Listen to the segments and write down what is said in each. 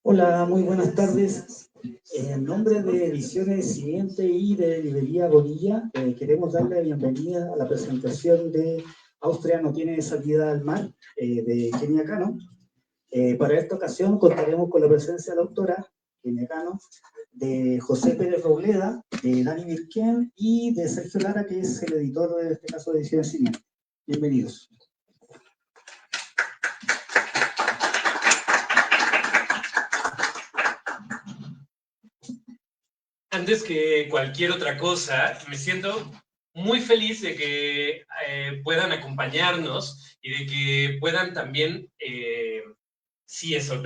Hola, muy buenas tardes. En nombre de Ediciones Simiente y de Librería Bonilla, queremos darle la bienvenida a la presentación de Austria no tiene salida al mar, de Kenia Cano. Para esta ocasión contaremos con la presencia de la autora, Kenia Cano, de José Pérez Robleda, de Dani Virquén y de Sergio Lara, que es el editor de este caso de Ediciones Simiente. Bienvenidos. Antes que cualquier otra cosa, me siento muy feliz de que puedan acompañarnos y de que puedan también, de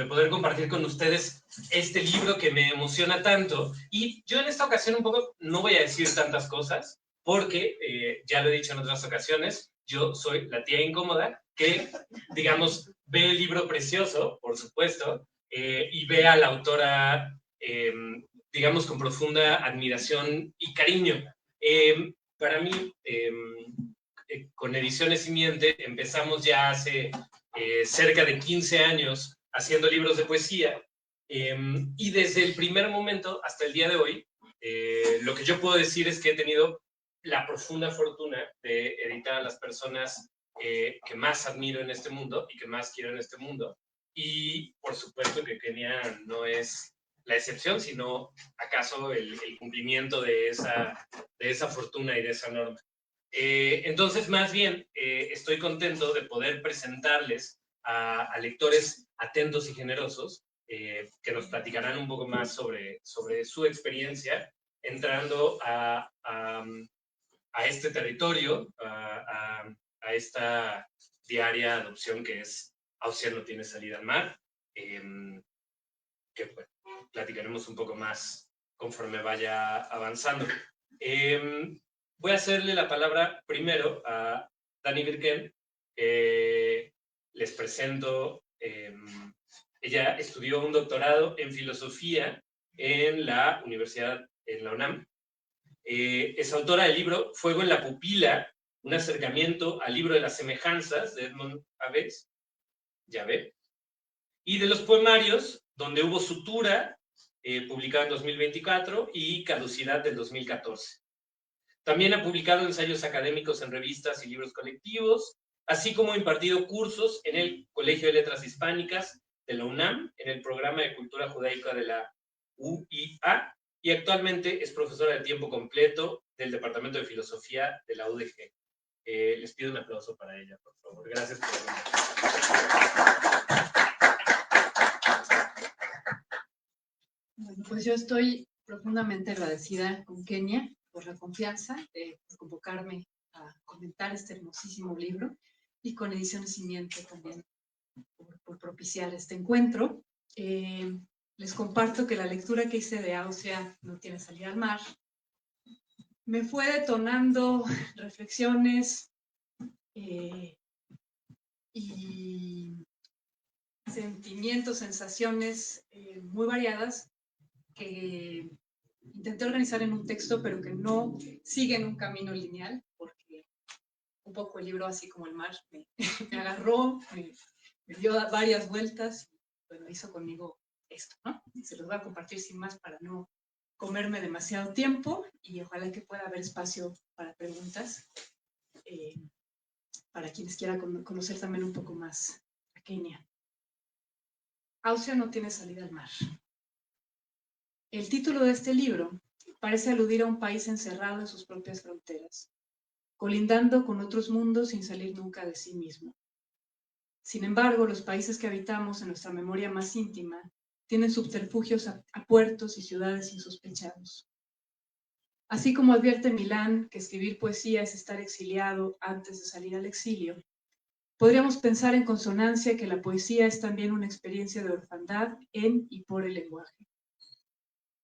poder compartir con ustedes este libro que me emociona tanto. Y yo en esta ocasión un poco no voy a decir tantas cosas, porque ya lo he dicho en otras ocasiones, yo soy la tía incómoda que, digamos, ve el libro precioso, por supuesto, y ve a la autora digamos, con profunda admiración y cariño. Para mí, con Ediciones Simiente, empezamos ya hace cerca de 15 años haciendo libros de poesía, y desde el primer momento hasta el día de hoy, lo que yo puedo decir es que he tenido la profunda fortuna de editar a las personas que más admiro en este mundo y que más quiero en este mundo, y por supuesto que Kenia no es la excepción, sino acaso el cumplimiento de esa fortuna y de esa norma. Entonces, más bien, estoy contento de poder presentarles a lectores atentos y generosos que nos platicarán un poco más sobre su experiencia entrando a este territorio, a esta diaria adopción que es Austria no tiene salida al mar, que bueno, platicaremos un poco más conforme vaya avanzando. Voy a hacerle la palabra primero a Dani Virquén. Les presento, ella estudió un doctorado en filosofía en la Universidad, en la UNAM. Es autora del libro Fuego en la pupila, un acercamiento al libro de las semejanzas de Edmond Aves, ya ve, y de los poemarios Donde hubo sutura, publicado en 2024, y Caducidad del 2014. También ha publicado ensayos académicos en revistas y libros colectivos, así como ha impartido cursos en el Colegio de Letras Hispánicas de la UNAM, en el Programa de Cultura Judaica de la UIA, y actualmente es profesora de tiempo completo del Departamento de Filosofía de la UDG. Les pido un aplauso para ella, por favor. Gracias por venir. Bueno, pues yo estoy profundamente agradecida con Kenia por la confianza de convocarme a comentar este hermosísimo libro, y con Ediciones Simiente también por propiciar este encuentro. Les comparto que la lectura que hice de Austria no tiene salida al mar me fue detonando reflexiones y sentimientos, sensaciones muy variadas, que intenté organizar en un texto, pero que no siguen un camino lineal, porque un poco el libro, así como el mar, me agarró, me dio varias vueltas, y bueno, hizo conmigo esto, ¿no? Se los voy a compartir sin más para no comerme demasiado tiempo, y ojalá que pueda haber espacio para preguntas, para quienes quieran conocer también un poco más a Kenia. Austria no tiene salida al mar. El título de este libro parece aludir a un país encerrado en sus propias fronteras, colindando con otros mundos sin salir nunca de sí mismo. Sin embargo, los países que habitamos en nuestra memoria más íntima tienen subterfugios a puertos y ciudades insospechados. Así como advierte Milán que escribir poesía es estar exiliado antes de salir al exilio, podríamos pensar en consonancia que la poesía es también una experiencia de orfandad en y por el lenguaje.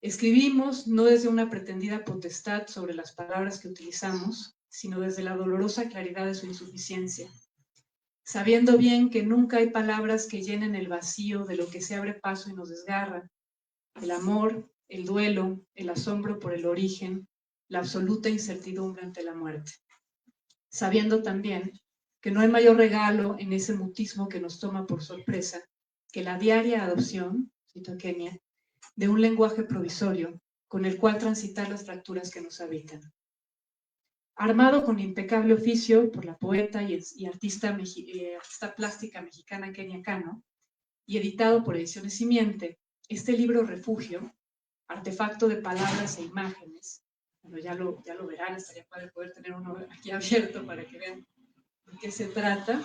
Escribimos no desde una pretendida potestad sobre las palabras que utilizamos, sino desde la dolorosa claridad de su insuficiencia, sabiendo bien que nunca hay palabras que llenen el vacío de lo que se abre paso y nos desgarra: el amor, el duelo, el asombro por el origen, la absoluta incertidumbre ante la muerte. Sabiendo también que no hay mayor regalo en ese mutismo que nos toma por sorpresa que la diaria adopción, cito a Kenia, de un lenguaje provisorio con el cual transitar las fracturas que nos habitan. Armado con impecable oficio por la poeta y artista plástica mexicana Kenia Cano, y editado por Ediciones Simiente, este libro refugio, artefacto de palabras e imágenes, bueno, ya lo verán, estaría padre poder tener uno aquí abierto para que vean de qué se trata.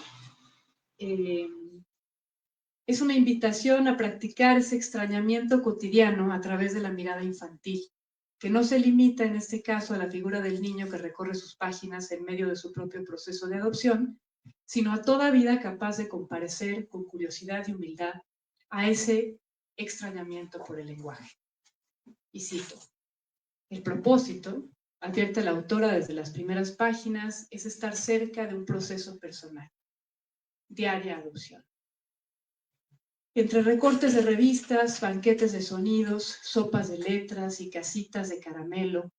Es una invitación a practicar ese extrañamiento cotidiano a través de la mirada infantil, que no se limita en este caso a la figura del niño que recorre sus páginas en medio de su propio proceso de adopción, sino a toda vida capaz de comparecer con curiosidad y humildad a ese extrañamiento por el lenguaje. Y cito, el propósito, advierte la autora desde las primeras páginas, es estar cerca de un proceso personal, diaria adopción. Entre recortes de revistas, banquetes de sonidos, sopas de letras y casitas de caramelo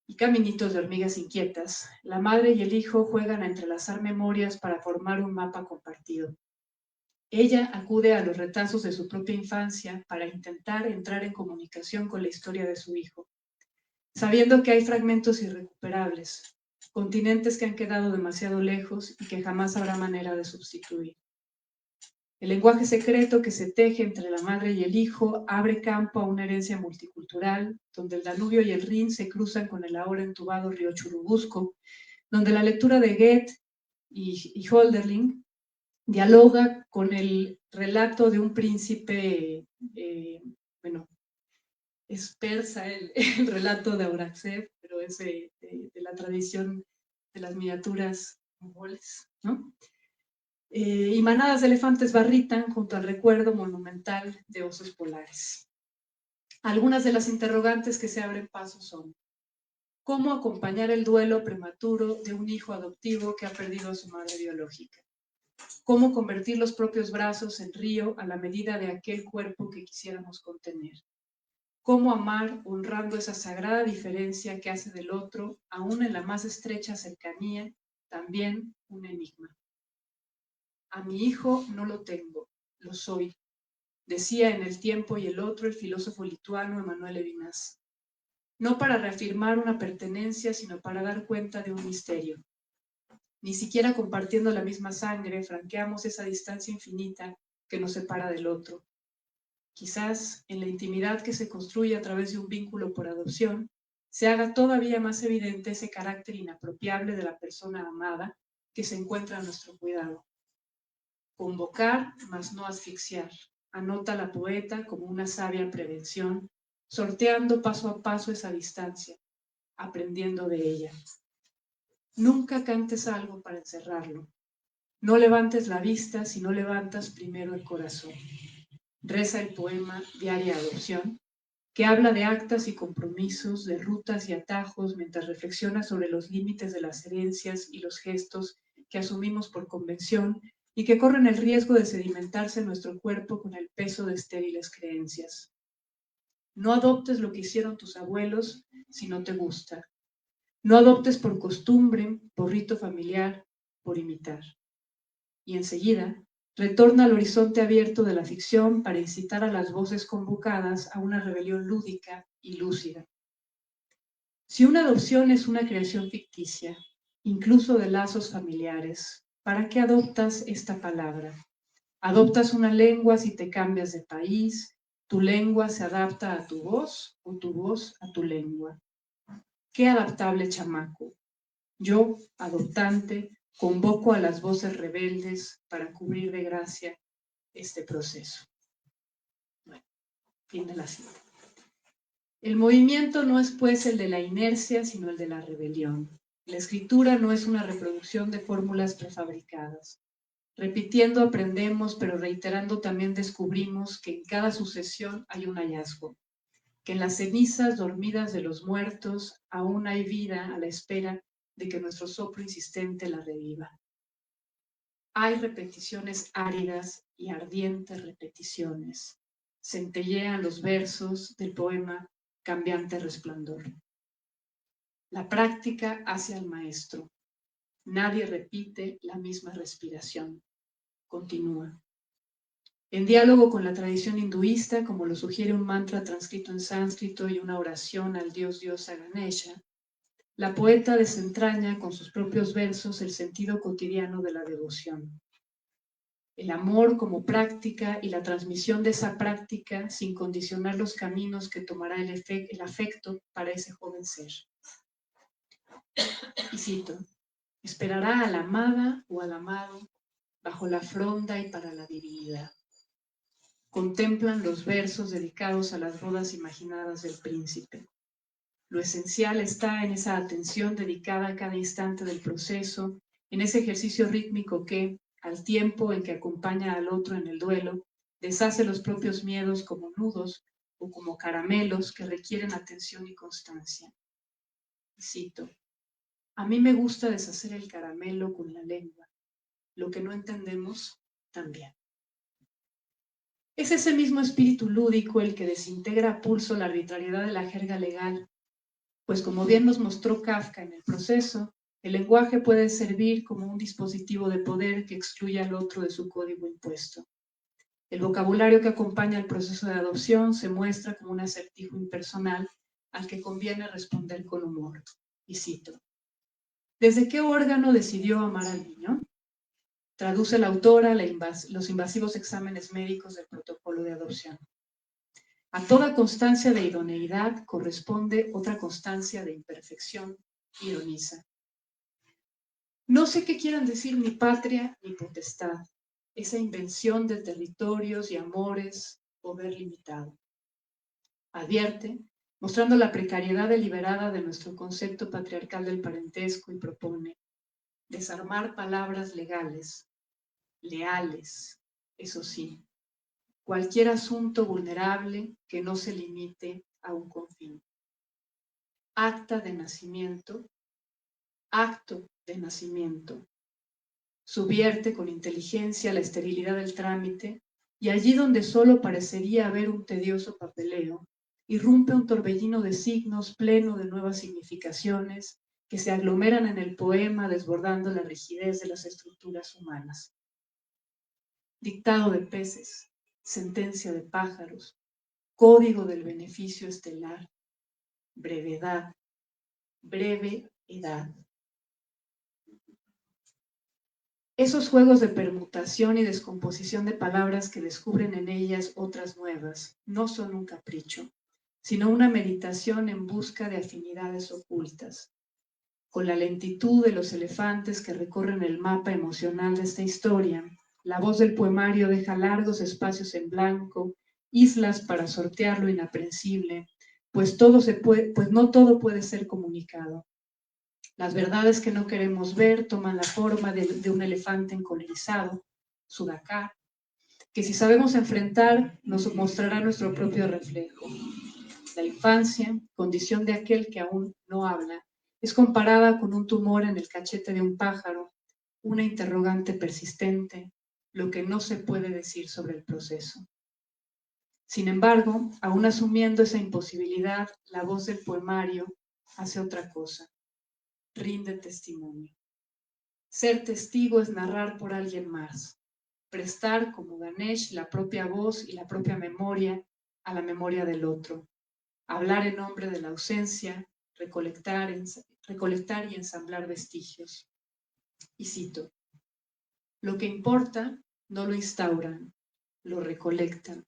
y caminitos de hormigas inquietas, la madre y el hijo juegan a entrelazar memorias para formar un mapa compartido. Ella acude a los retazos de su propia infancia para intentar entrar en comunicación con la historia de su hijo, sabiendo que hay fragmentos irrecuperables, continentes que han quedado demasiado lejos y que jamás habrá manera de sustituir. El lenguaje secreto que se teje entre la madre y el hijo abre campo a una herencia multicultural, donde el Danubio y el Rin se cruzan con el ahora entubado río Churubusco, donde la lectura de Goethe y Hölderlin dialoga con el relato de un príncipe, es persa el relato de Aurangzeb, pero es de la tradición de las miniaturas mongoles, ¿no? Y manadas de elefantes barritan junto al recuerdo monumental de osos polares. Algunas de las interrogantes que se abren paso son: ¿cómo acompañar el duelo prematuro de un hijo adoptivo que ha perdido a su madre biológica? ¿Cómo convertir los propios brazos en río a la medida de aquel cuerpo que quisiéramos contener? ¿Cómo amar honrando esa sagrada diferencia que hace del otro, aún en la más estrecha cercanía, también un enigma? A mi hijo no lo tengo, lo soy, decía en El tiempo y el otro el filósofo lituano Emanuel Levinas. No para reafirmar una pertenencia, sino para dar cuenta de un misterio. Ni siquiera compartiendo la misma sangre, franqueamos esa distancia infinita que nos separa del otro. Quizás en la intimidad que se construye a través de un vínculo por adopción, se haga todavía más evidente ese carácter inapropiable de la persona amada que se encuentra a nuestro cuidado. Convocar, mas no asfixiar, anota la poeta como una sabia prevención, sorteando paso a paso esa distancia, aprendiendo de ella. Nunca cantes algo para encerrarlo. No levantes la vista si no levantas primero el corazón. Reza el poema Diaria Adopción, que habla de actas y compromisos, de rutas y atajos, mientras reflexiona sobre los límites de las herencias y los gestos que asumimos por convención y que corren el riesgo de sedimentarse en nuestro cuerpo con el peso de estériles creencias. No adoptes lo que hicieron tus abuelos si no te gusta. No adoptes por costumbre, por rito familiar, por imitar. Y enseguida, retorna al horizonte abierto de la ficción para incitar a las voces convocadas a una rebelión lúdica y lúcida. Si una adopción es una creación ficticia, incluso de lazos familiares, ¿para qué adoptas esta palabra? ¿Adoptas una lengua si te cambias de país? ¿Tu lengua se adapta a tu voz o tu voz a tu lengua? ¡Qué adaptable chamaco! Yo, adoptante, convoco a las voces rebeldes para cubrir de gracia este proceso. Bueno, fin de la cita. El movimiento no es pues el de la inercia, sino el de la rebelión. La escritura no es una reproducción de fórmulas prefabricadas. Repitiendo aprendemos, pero reiterando también descubrimos que en cada sucesión hay un hallazgo, que en las cenizas dormidas de los muertos aún hay vida a la espera de que nuestro soplo insistente la reviva. Hay repeticiones áridas y ardientes repeticiones. Centellean los versos del poema Cambiante Resplandor. La práctica hace al maestro. Nadie repite la misma respiración. Continúa. En diálogo con la tradición hinduista, como lo sugiere un mantra transcrito en sánscrito y una oración al diosa Ganesha, la poeta desentraña con sus propios versos el sentido cotidiano de la devoción. El amor como práctica y la transmisión de esa práctica sin condicionar los caminos que tomará el afecto para ese joven ser. Y cito, esperará a la amada o al amado bajo la fronda y para la divinidad. Contemplan los versos dedicados a las bodas imaginadas del príncipe. Lo esencial está en esa atención dedicada a cada instante del proceso, en ese ejercicio rítmico que, al tiempo en que acompaña al otro en el duelo, deshace los propios miedos como nudos o como caramelos que requieren atención y constancia. Y cito, a mí me gusta deshacer el caramelo con la lengua, lo que no entendemos también. Es ese mismo espíritu lúdico el que desintegra a pulso la arbitrariedad de la jerga legal, pues como bien nos mostró Kafka en el proceso, el lenguaje puede servir como un dispositivo de poder que excluye al otro de su código impuesto. El vocabulario que acompaña el proceso de adopción se muestra como un acertijo impersonal al que conviene responder con humor. Y cito, ¿desde qué órgano decidió amar al niño? Traduce la autora los invasivos exámenes médicos del protocolo de adopción. A toda constancia de idoneidad corresponde otra constancia de imperfección, ironiza. No sé qué quieran decir ni patria ni potestad, esa invención de territorios y amores, poder limitado. Advierte, mostrando la precariedad deliberada de nuestro concepto patriarcal del parentesco y propone desarmar palabras legales, leales, eso sí, cualquier asunto vulnerable que no se limite a un confín. Acta de nacimiento, acto de nacimiento. Subvierte con inteligencia la esterilidad del trámite y allí donde solo parecería haber un tedioso papeleo, irrumpe un torbellino de signos pleno de nuevas significaciones que se aglomeran en el poema desbordando la rigidez de las estructuras humanas. Dictado de peces, sentencia de pájaros, código del beneficio estelar, brevedad, breve edad. Esos juegos de permutación y descomposición de palabras que descubren en ellas otras nuevas no son un capricho, sino una meditación en busca de afinidades ocultas. Con la lentitud de los elefantes que recorren el mapa emocional de esta historia, la voz del poemario deja largos espacios en blanco, islas para sortear lo inaprensible, pues no todo puede ser comunicado. Las verdades que no queremos ver toman la forma de un elefante encolerizado, Sudacar, que si sabemos enfrentar nos mostrará nuestro propio reflejo. La infancia, condición de aquel que aún no habla, es comparada con un tumor en el cachete de un pájaro, una interrogante persistente, lo que no se puede decir sobre el proceso. Sin embargo, aún asumiendo esa imposibilidad, la voz del poemario hace otra cosa. Rinde testimonio. Ser testigo es narrar por alguien más, prestar como Ganesh la propia voz y la propia memoria a la memoria del otro, hablar en nombre de la ausencia, recolectar y ensamblar vestigios. Y cito, lo que importa no lo instauran, lo recolectan,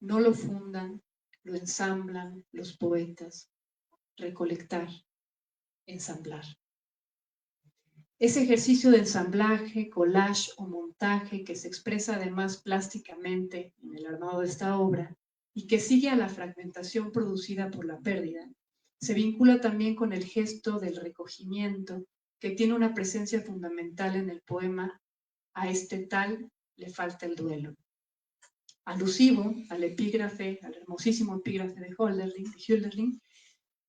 no lo fundan, lo ensamblan los poetas, recolectar, ensamblar. Ese ejercicio de ensamblaje, collage o montaje que se expresa además plásticamente en el armado de esta obra y que sigue a la fragmentación producida por la pérdida, se vincula también con el gesto del recogimiento que tiene una presencia fundamental en el poema A este tal le falta el duelo. Alusivo al epígrafe, al hermosísimo epígrafe de Hölderlin,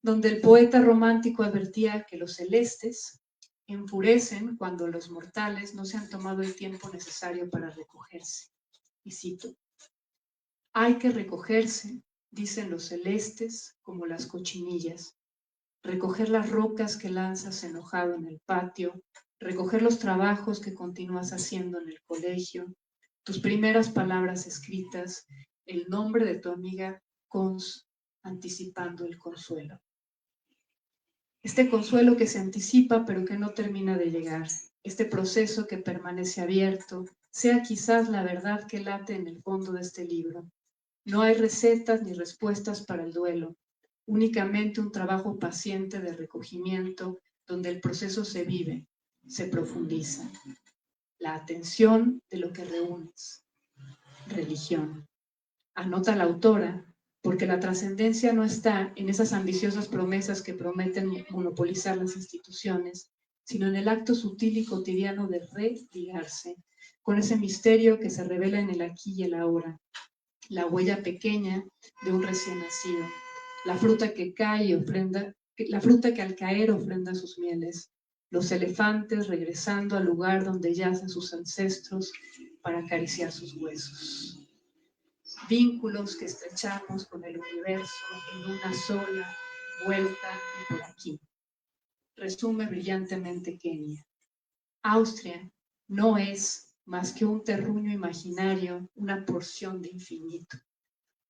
donde el poeta romántico advertía que los celestes enfurecen cuando los mortales no se han tomado el tiempo necesario para recogerse. Y cito, hay que recogerse, dicen los celestes, como las cochinillas, recoger las rocas que lanzas enojado en el patio, recoger los trabajos que continúas haciendo en el colegio, tus primeras palabras escritas, el nombre de tu amiga Cons, anticipando el consuelo. Este consuelo que se anticipa pero que no termina de llegar, este proceso que permanece abierto, sea quizás la verdad que late en el fondo de este libro. No hay recetas ni respuestas para el duelo, únicamente un trabajo paciente de recogimiento donde el proceso se vive, se profundiza. La atención de lo que reúnes. Religión. Anota la autora, porque la trascendencia no está en esas ambiciosas promesas que prometen monopolizar las instituciones, sino en el acto sutil y cotidiano de religarse, con ese misterio que se revela en el aquí y el ahora, la huella pequeña de un recién nacido, la fruta que cae y ofrenda, la fruta que al caer ofrenda sus mieles, los elefantes regresando al lugar donde yacen sus ancestros para acariciar sus huesos. Vínculos que estrechamos con el universo en una sola vuelta y por aquí. Resume brillantemente Kenia. Austria no es más que un terruño imaginario, una porción de infinito.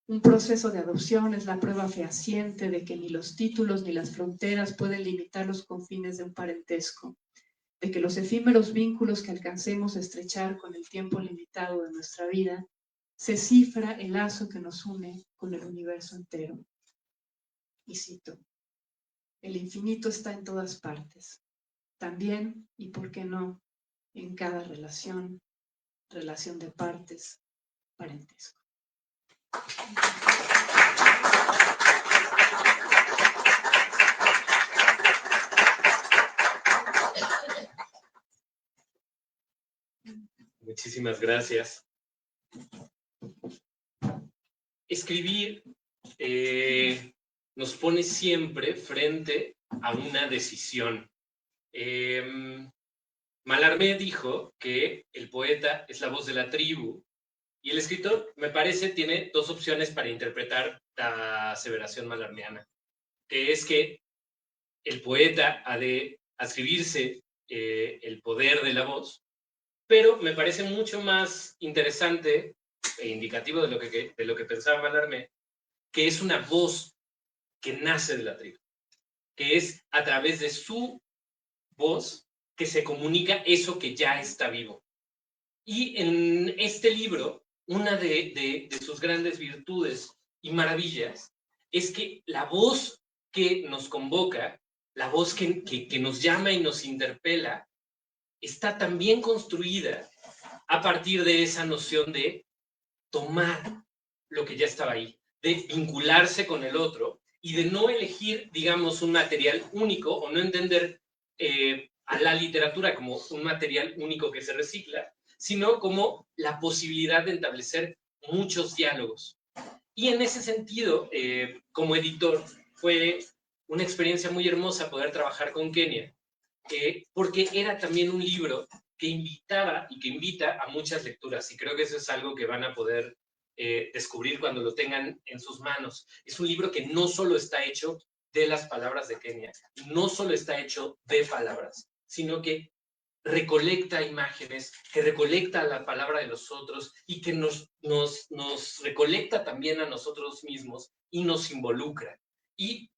Un proceso de adopción es la prueba fehaciente de que ni los títulos ni las fronteras pueden limitar los confines de un parentesco, de que los efímeros vínculos que alcancemos a estrechar con el tiempo limitado de nuestra vida, se cifra el lazo que nos une con el universo entero. Y cito, el infinito está en todas partes, también, y por qué no, en cada relación, relación de partes, parentesco. Muchísimas gracias. Escribir nos pone siempre frente a una decisión. Mallarmé dijo que el poeta es la voz de la tribu y el escritor, me parece, tiene dos opciones para interpretar la aseveración mallarmeana, que es que el poeta ha de adscribirse el poder de la voz, pero me parece mucho más interesante e indicativo de lo que pensaba Mallarmé, que es una voz que nace de la tribu, que es a través de su voz que se comunica eso que ya está vivo. Y en este libro, una de sus grandes virtudes y maravillas es que la voz que nos convoca, la voz que nos llama y nos interpela, está también construida a partir de esa noción de tomar lo que ya estaba ahí, de vincularse con el otro y de no elegir, digamos, un material único o no entender a la literatura como un material único que se recicla, sino como la posibilidad de establecer muchos diálogos. Y en ese sentido, como editor, fue una experiencia muy hermosa poder trabajar con Kenia, porque era también un libro que invitaba y que invita a muchas lecturas, y creo que eso es algo que van a poder descubrir cuando lo tengan en sus manos. Es un libro que no solo está hecho de las palabras de Kenia, no solo está hecho de palabras, sino que recolecta imágenes, que recolecta la palabra de los otros y que nos recolecta también a nosotros mismos y nos involucra. Y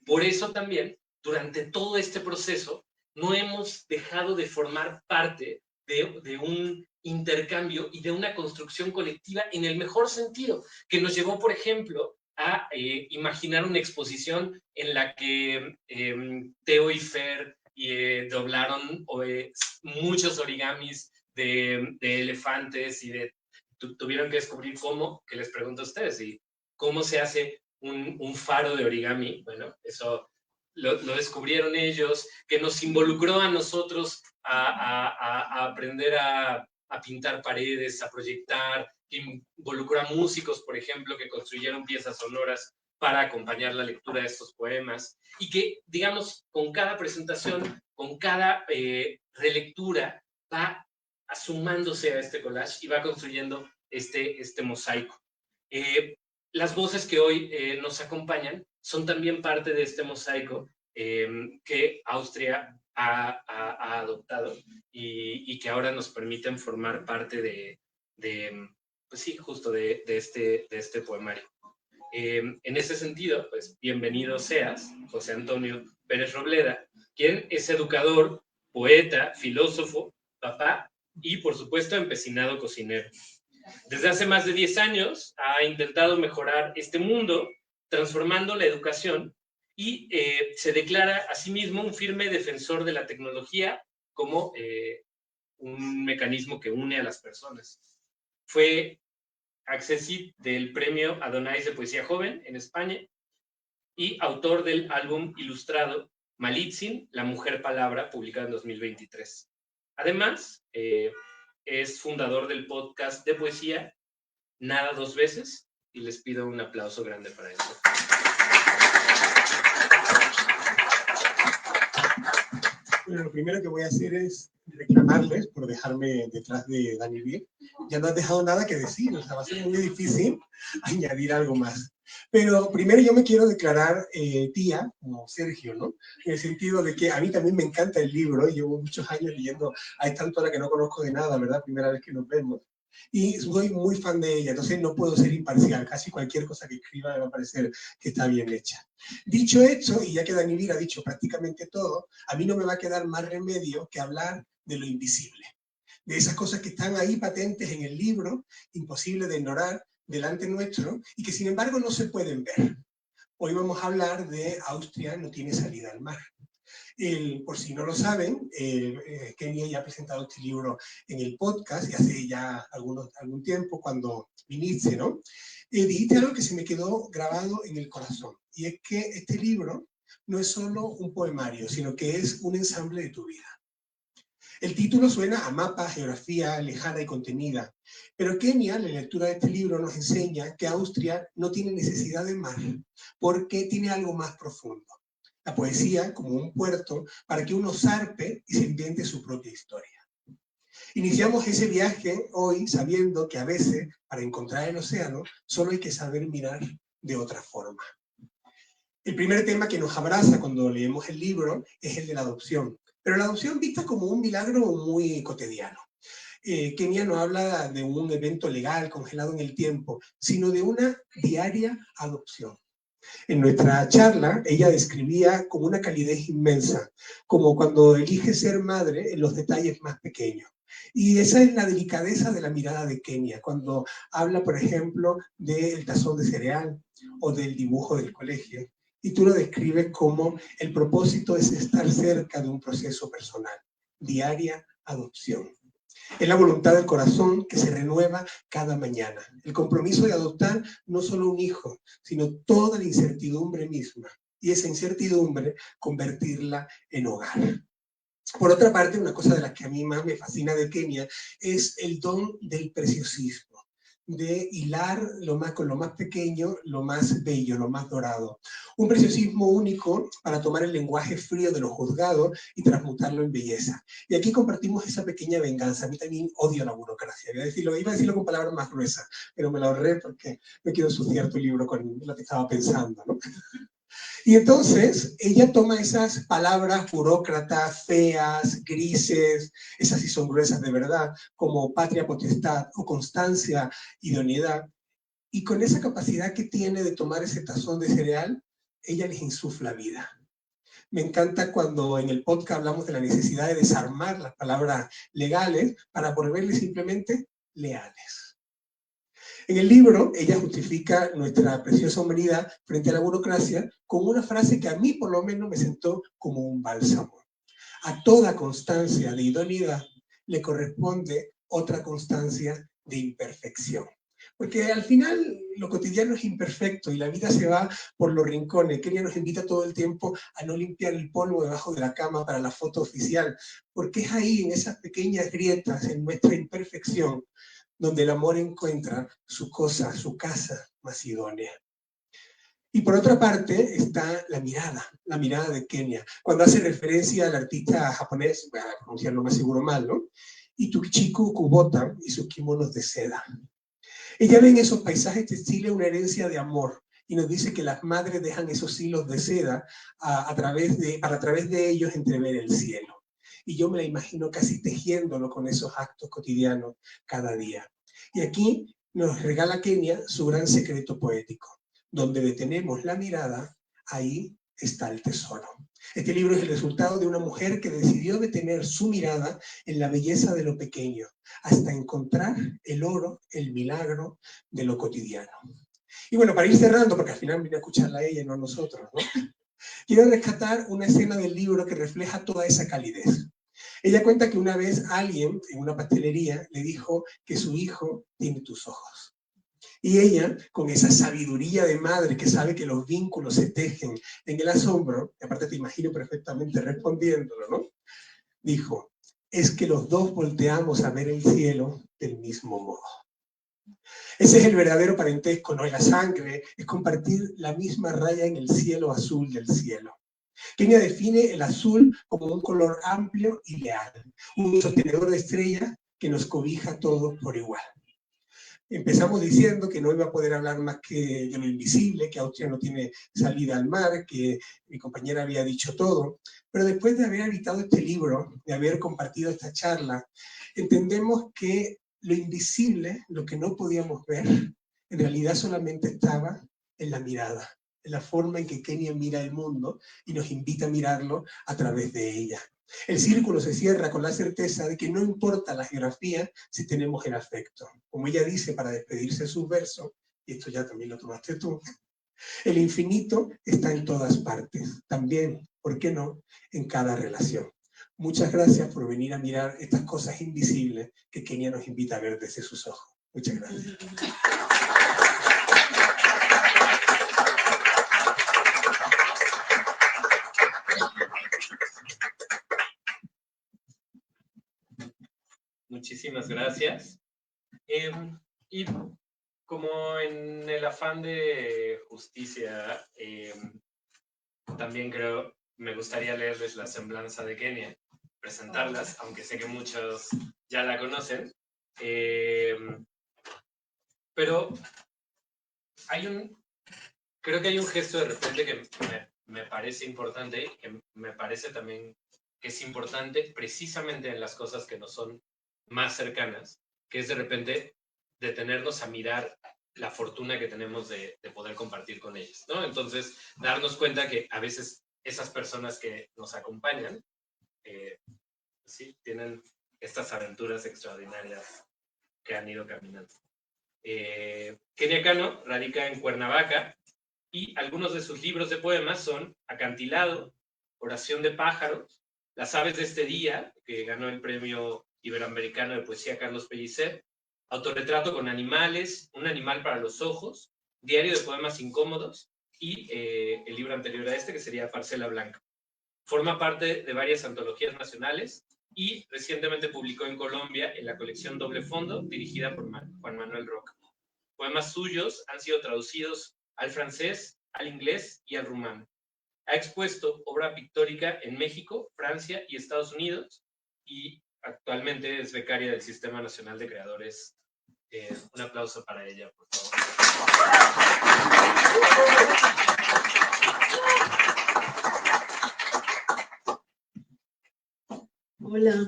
por eso también, durante todo este proceso, no hemos dejado de formar parte de un intercambio y de una construcción colectiva en el mejor sentido, que nos llevó, por ejemplo, a imaginar una exposición en la que Teo y Fer doblaron muchos origamis de elefantes y tuvieron que descubrir cómo, que les pregunto a ustedes, y cómo se hace un faro de origami. Bueno, eso lo descubrieron ellos, que nos involucró a nosotros a aprender a pintar paredes, a proyectar, que involucró a músicos, por ejemplo, que construyeron piezas sonoras para acompañar la lectura de estos poemas, y que, digamos, con cada presentación, con cada relectura, va asumándose a este collage y va construyendo este mosaico. Las voces que hoy nos acompañan son también parte de este mosaico que Austria ha adoptado y que ahora nos permiten formar parte pues sí, justo de este poemario. En ese sentido, pues bienvenido seas, José Antonio Pérez Robleda, quien es educador, poeta, filósofo, papá y, por supuesto, empecinado cocinero. Desde hace más de 10 años ha intentado mejorar este mundo, transformando la educación y se declara a sí mismo un firme defensor de la tecnología como un mecanismo que une a las personas. Fue accessit del premio Adonais de Poesía Joven en España y autor del álbum ilustrado Malitzin, La Mujer Palabra, publicado en 2023. Además, es fundador del podcast de poesía Nada Dos Veces y les pido un aplauso grande para eso. Bueno, lo primero que voy a hacer es reclamarles por dejarme detrás de Dani Vir. Ya no has dejado nada que decir, o sea, va a ser muy difícil añadir algo más. Pero primero yo me quiero declarar tía, como Sergio, ¿no? En el sentido de que a mí también me encanta el libro, y llevo muchos años leyendo a esta altura que no conozco de nada, ¿verdad? Primera vez que nos vemos. Y soy muy fan de ella, entonces no puedo ser imparcial, casi cualquier cosa que escriba me va a parecer que está bien hecha. Dicho esto, y ya que Dani Vir ha dicho prácticamente todo, a mí no me va a quedar más remedio que hablar de lo invisible, de esas cosas que están ahí patentes en el libro, imposible de ignorar delante nuestro, y que sin embargo no se pueden ver. Hoy vamos a hablar de Austria no tiene salida al mar. Por si no lo saben, Kenia ya ha presentado este libro en el podcast y hace ya algún tiempo cuando viniste, ¿no? Dijiste algo que se me quedó grabado en el corazón, y es que este libro no es solo un poemario, sino que es un ensamble de tu vida. El título suena a mapa, geografía lejana y contenida, pero Kenia, la lectura de este libro, nos enseña que Austria no tiene necesidad de mar, porque tiene algo más profundo. La poesía como un puerto para que uno zarpe y se invente su propia historia. Iniciamos ese viaje hoy sabiendo que a veces, para encontrar el océano, solo hay que saber mirar de otra forma. El primer tema que nos abraza cuando leemos el libro es el de la adopción, pero la adopción vista como un milagro muy cotidiano. Kenia no habla de un evento legal congelado en el tiempo, sino de una diaria adopción. En nuestra charla, ella describía con una calidez inmensa, como cuando elige ser madre en los detalles más pequeños. Y esa es la delicadeza de la mirada de Kenia, cuando habla, por ejemplo, del tazón de cereal o del dibujo del colegio. Y tú lo describes como el propósito es estar cerca de un proceso personal, diaria adopción. Es la voluntad del corazón que se renueva cada mañana. El compromiso de adoptar no solo un hijo, sino toda la incertidumbre misma. Y esa incertidumbre convertirla en hogar. Por otra parte, una cosa de las que a mí más me fascina de Kenia es el don del preciosismo, de hilar con lo más pequeño, lo más bello, lo más dorado. Un preciosismo único para tomar el lenguaje frío de los juzgados y transmutarlo en belleza. Y aquí compartimos esa pequeña venganza. A mí también odio la burocracia. Iba a decirlo con palabras más gruesas, pero me la ahorré porque no quiero ensuciar tu libro con lo que estaba pensando, ¿no? Y entonces ella toma esas palabras burócratas, feas, grises, esas sí son gruesas de verdad, como patria potestad o constancia, idoneidad, y con esa capacidad que tiene de tomar ese tazón de cereal, ella les insufla vida. Me encanta cuando en el podcast hablamos de la necesidad de desarmar las palabras legales para volverles simplemente leales. En el libro, ella justifica nuestra preciosa humanidad frente a la burocracia con una frase que a mí por lo menos me sentó como un bálsamo. A toda constancia de idoneidad le corresponde otra constancia de imperfección. Porque al final lo cotidiano es imperfecto y la vida se va por los rincones. Kenia nos invita todo el tiempo a no limpiar el polvo debajo de la cama para la foto oficial, porque es ahí, en esas pequeñas grietas, en nuestra imperfección, donde el amor encuentra su cosa, su casa más idónea. Y por otra parte está la mirada de Kenia, cuando hace referencia al artista japonés, voy a pronunciarlo más seguro mal, ¿no? Ituchiku Kubota y sus kimonos de seda. Ella ve en esos paisajes textiles una herencia de amor, y nos dice que las madres dejan esos hilos de seda para a través de ellos entrever el cielo. Y yo me la imagino casi tejiéndolo con esos actos cotidianos cada día. Y aquí nos regala Kenia su gran secreto poético. Donde detenemos la mirada, ahí está el tesoro. Este libro es el resultado de una mujer que decidió detener su mirada en la belleza de lo pequeño, hasta encontrar el oro, el milagro de lo cotidiano. Y bueno, para ir cerrando, porque al final vine a escucharla a ella y no a nosotros, ¿no? Quiero rescatar una escena del libro que refleja toda esa calidez. Ella cuenta que una vez alguien en una pastelería le dijo que su hijo tiene tus ojos. Y ella, con esa sabiduría de madre que sabe que los vínculos se tejen en el asombro, y aparte te imagino perfectamente respondiéndolo, ¿no? Dijo, es que los dos volteamos a ver el cielo del mismo modo. Ese es el verdadero parentesco, no es la sangre, es compartir la misma raya en el cielo azul del cielo. Kenia define el azul como un color amplio y leal, un sostenedor de estrellas que nos cobija a todos por igual. Empezamos diciendo que no iba a poder hablar más que de lo invisible, que Austria no tiene salida al mar, que mi compañera había dicho todo, pero después de haber editado este libro, de haber compartido esta charla, entendemos que lo invisible, lo que no podíamos ver, en realidad solamente estaba en la mirada, en la forma en que Kenia mira el mundo y nos invita a mirarlo a través de ella. El círculo se cierra con la certeza de que no importa la geografía si tenemos el afecto. Como ella dice para despedirse de sus versos, y esto ya también lo tomaste tú, el infinito está en todas partes, también, ¿por qué no?, en cada relación. Muchas gracias por venir a mirar estas cosas invisibles que Kenia nos invita a ver desde sus ojos. Muchas gracias. Muchísimas gracias. Y como en el afán de justicia, también creo, me gustaría leerles la semblanza de Kenia, presentarlas, aunque sé que muchos ya la conocen. Pero creo que hay un gesto de repente que me parece importante, que me parece también que es importante precisamente en las cosas que nos son más cercanas, que es de repente detenernos a mirar la fortuna que tenemos de poder compartir con ellas, ¿no? Entonces, darnos cuenta que a veces esas personas que nos acompañan, sí, tienen estas aventuras extraordinarias que han ido caminando. Kenia Cano radica en Cuernavaca y algunos de sus libros de poemas son Acantilado, Oración de pájaros, Las aves de este día, que ganó el Premio Iberoamericano de Poesía Carlos Pellicer, Autorretrato con animales, Un animal para los ojos, Diario de poemas incómodos y el libro anterior a este, que sería Parcela Blanca. Forma parte de varias antologías nacionales y recientemente publicó en Colombia en la colección Doble Fondo, dirigida por Juan Manuel Roca. Poemas suyos han sido traducidos al francés, al inglés y al rumano. Ha expuesto obra pictórica en México, Francia y Estados Unidos y actualmente es becaria del Sistema Nacional de Creadores. Un aplauso para ella, por favor. Hola,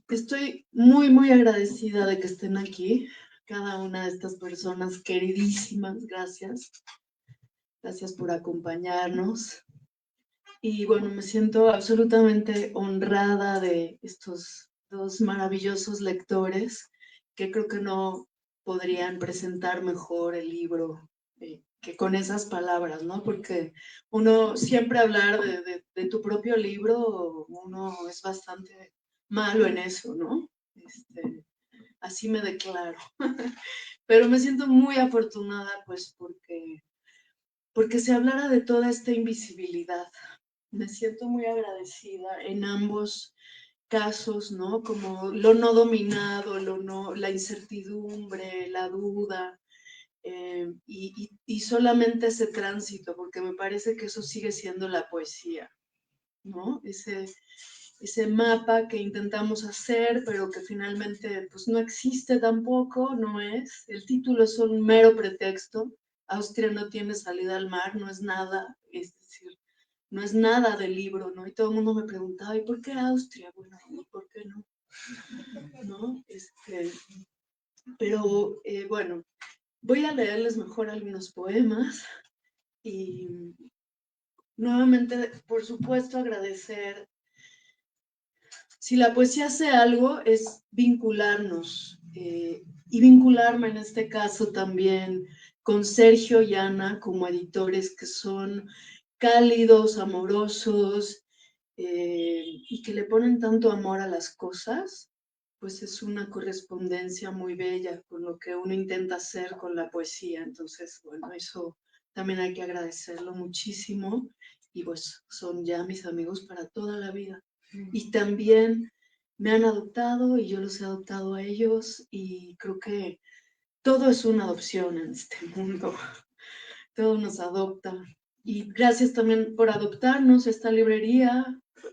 estoy muy agradecida de que estén aquí, cada una de estas personas queridísimas, gracias. Gracias por acompañarnos. Y bueno, me siento absolutamente honrada de estos dos maravillosos lectores que creo que no podrían presentar mejor el libro que con esas palabras, ¿no? Porque uno siempre hablar de tu propio libro, uno es bastante malo en eso, ¿no? Así me declaro. Pero me siento muy afortunada, pues, porque se hablara de toda esta invisibilidad. Me siento muy agradecida en ambos casos, ¿no? Como lo no dominado, la incertidumbre, la duda, y solamente ese tránsito, porque me parece que eso sigue siendo la poesía, ¿no? Ese mapa que intentamos hacer, pero que finalmente pues no existe tampoco, no es. El título es un mero pretexto Austria no tiene salida al mar, no es nada, es decir, no es nada del libro, ¿no? Y todo el mundo me preguntaba, ¿y por qué Austria? Bueno, ¿y por qué no? ¿No? Pero bueno, voy a leerles mejor algunos poemas y nuevamente, por supuesto, agradecer. Si la poesía hace algo es vincularnos y vincularme en este caso también con Sergio y Ana como editores que son cálidos, amorosos y que le ponen tanto amor a las cosas, pues es una correspondencia muy bella con lo que uno intenta hacer con la poesía. Entonces, bueno, eso también hay que agradecerlo muchísimo y pues son ya mis amigos para toda la vida. Y también me han adoptado y yo los he adoptado a ellos y creo que todo es una adopción en este mundo, todo nos adopta. Y gracias también por adoptarnos esta librería,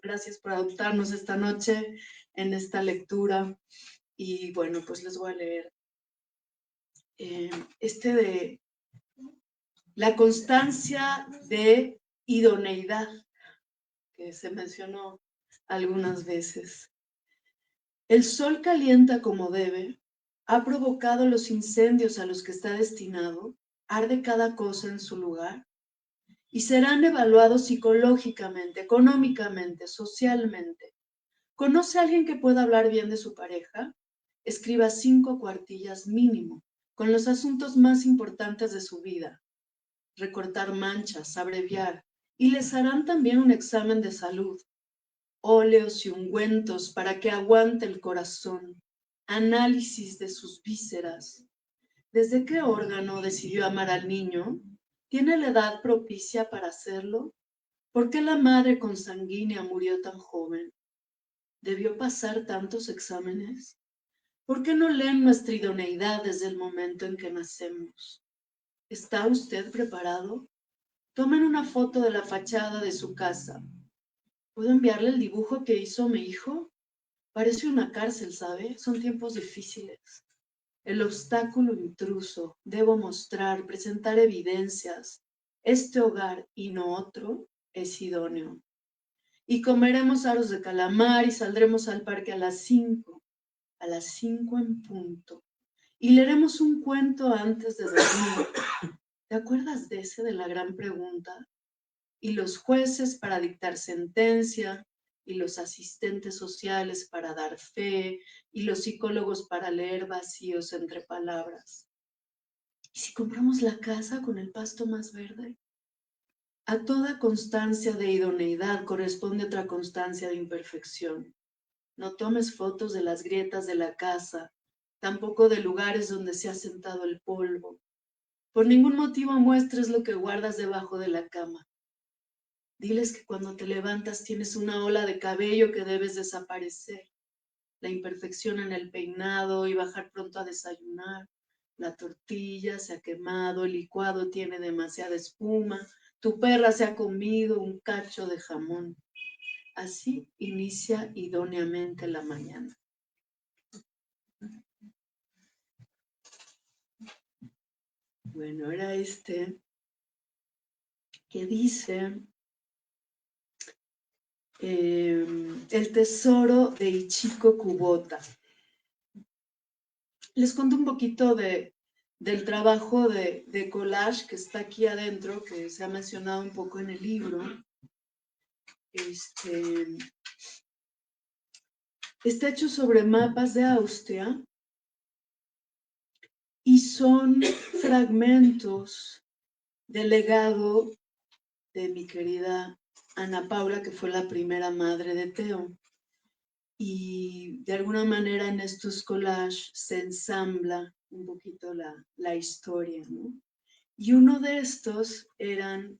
gracias por adoptarnos esta noche en esta lectura. Y bueno, pues les voy a leer de la constancia de idoneidad, que se mencionó algunas veces. El sol calienta como debe, ha provocado los incendios a los que está destinado, arde cada cosa en su lugar, y serán evaluados psicológicamente, económicamente, socialmente. ¿Conoce a alguien que pueda hablar bien de su pareja? Escriba 5 cuartillas mínimo, con los asuntos más importantes de su vida. Recortar manchas, abreviar, y les harán también un examen de salud. Óleos y ungüentos para que aguante el corazón. Análisis de sus vísceras. ¿Desde qué órgano decidió amar al niño? ¿Tiene la edad propicia para hacerlo? ¿Por qué la madre consanguínea murió tan joven? ¿Debió pasar tantos exámenes? ¿Por qué no leen nuestra idoneidad desde el momento en que nacemos? ¿Está usted preparado? Tomen una foto de la fachada de su casa. ¿Puedo enviarle el dibujo que hizo mi hijo? Parece una cárcel, ¿sabe? Son tiempos difíciles. El obstáculo intruso, debo mostrar, presentar evidencias. Este hogar y no otro es idóneo. Y comeremos aros de calamar y saldremos al parque a las 5 en punto. Y leeremos un cuento antes de dormir. ¿Te acuerdas de ese de la gran pregunta? Y los jueces para dictar sentencia, y los asistentes sociales para dar fe, y los psicólogos para leer vacíos entre palabras. ¿Y si compramos la casa con el pasto más verde? A toda constancia de idoneidad corresponde otra constancia de imperfección. No tomes fotos de las grietas de la casa, tampoco de lugares donde se ha sentado el polvo. Por ningún motivo muestres lo que guardas debajo de la cama. Diles que cuando te levantas tienes una ola de cabello que debes desaparecer, la imperfección en el peinado y bajar pronto a desayunar. La tortilla se ha quemado, el licuado tiene demasiada espuma, tu perra se ha comido un cacho de jamón. Así inicia idóneamente la mañana. Bueno, era que dice El tesoro de Ichiko Kubota. Les cuento un poquito del trabajo de collage que está aquí adentro, que se ha mencionado un poco en el libro. Está hecho sobre mapas de Austria y son fragmentos del legado de mi querida Ana Paula, que fue la primera madre de Teo. Y de alguna manera en estos collages se ensambla un poquito la historia, ¿no? Y uno de estos eran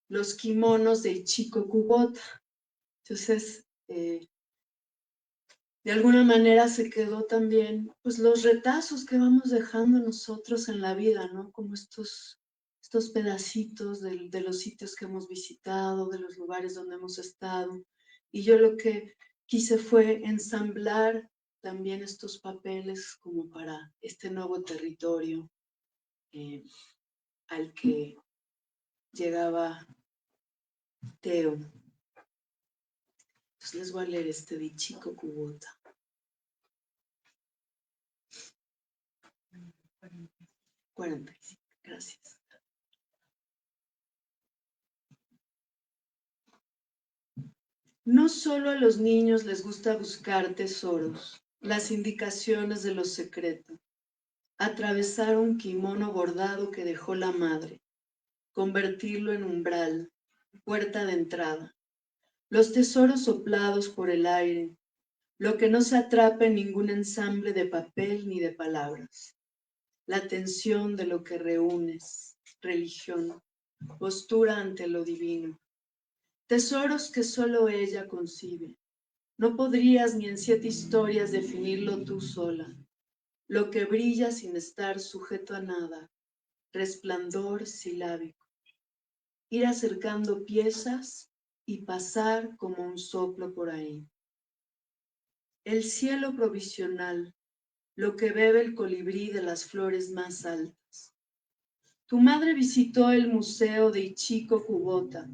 los kimonos de Ichiko Kubota. Entonces, de alguna manera se quedó también, pues los retazos que vamos dejando nosotros en la vida, ¿no? Como estos pedacitos de los sitios que hemos visitado, de los lugares donde hemos estado. Y yo lo que quise fue ensamblar también estos papeles como para este nuevo territorio al que llegaba Teo. Entonces les voy a leer este de Ichiko Kubota. 45, gracias. No solo a los niños les gusta buscar tesoros, las indicaciones de lo secreto, atravesar un kimono bordado que dejó la madre, convertirlo en umbral, puerta de entrada, los tesoros soplados por el aire, lo que no se atrapa en ningún ensamble de papel ni de palabras, la tensión de lo que reúnes, religión, postura ante lo divino. Tesoros que solo ella concibe. No podrías ni en 7 historias definirlo tú sola. Lo que brilla sin estar sujeto a nada. Resplandor silábico. Ir acercando piezas y pasar como un soplo por ahí. El cielo provisional. Lo que bebe el colibrí de las flores más altas. Tu madre visitó el museo de Ichiko Kubota.